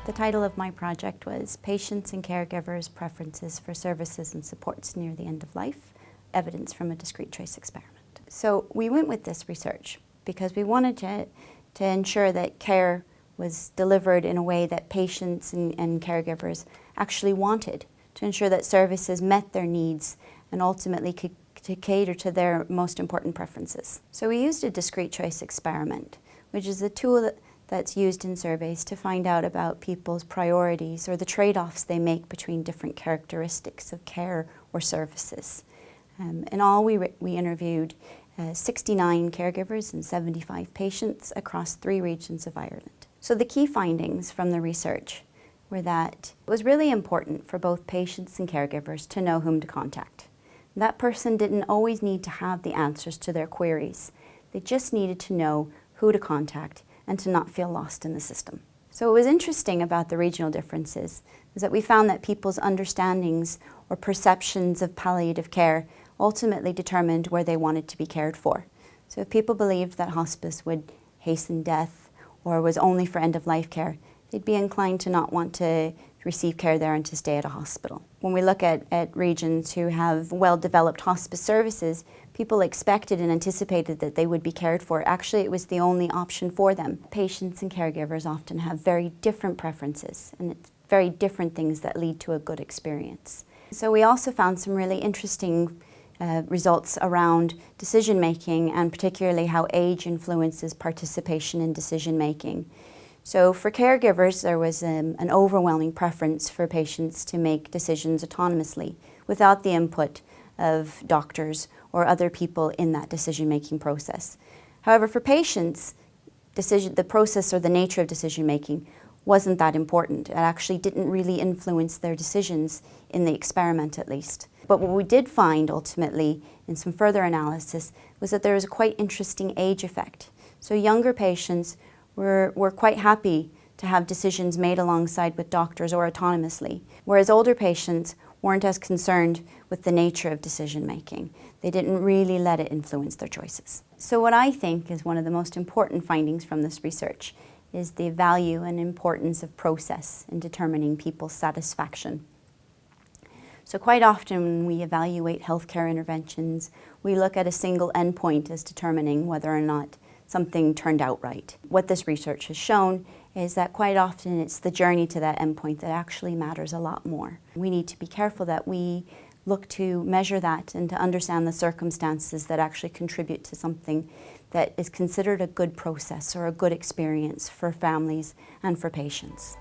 The title of my project was Patients and Caregivers' Preferences for Services and Supports Near the End of Life, Evidence from a Discrete Trace Experiment. So we went with this research because we wanted to ensure that care was delivered in a way that patients and caregivers actually wanted, to ensure that services met their needs and ultimately could to cater to their most important preferences. So we used a discrete choice experiment, which is a tool that's used in surveys to find out about people's priorities or the trade-offs they make between different characteristics of care or services. In all, we interviewed 69 caregivers and 75 patients across 3 regions of Ireland. So the key findings from the research were that it was really important for both patients and caregivers to know whom to contact. That person didn't always need to have the answers to their queries. They just needed to know who to contact and to not feel lost in the system. So what was interesting about the regional differences is that we found that people's understandings or perceptions of palliative care ultimately determined where they wanted to be cared for. So if people believed that hospice would hasten death or was only for end-of-life care, they'd be inclined to not want to receive care there and to stay at a hospital. When we look at regions who have well-developed hospice services, people expected and anticipated that they would be cared for. Actually, it was the only option for them. Patients and caregivers often have very different preferences, and it's very different things that lead to a good experience. So we also found some really interesting results around decision-making, and particularly how age influences participation in decision-making. So for caregivers, there was an overwhelming preference for patients to make decisions autonomously without the input of doctors or other people in that decision-making process. However, for patients, the process or the nature of decision-making wasn't that important. It actually didn't really influence their decisions in the experiment, at least. But what we did find ultimately in some further analysis was that there was a quite interesting age effect. So younger patients were quite happy to have decisions made alongside with doctors or autonomously, whereas older patients weren't as concerned with the nature of decision-making. They didn't really let it influence their choices. So what I think is one of the most important findings from this research is the value and importance of process in determining people's satisfaction. So quite often when we evaluate healthcare interventions, we look at a single endpoint as determining whether or not something turned out right. What this research has shown is that quite often it's the journey to that endpoint that actually matters a lot more. We need to be careful that we look to measure that and to understand the circumstances that actually contribute to something that is considered a good process or a good experience for families and for patients.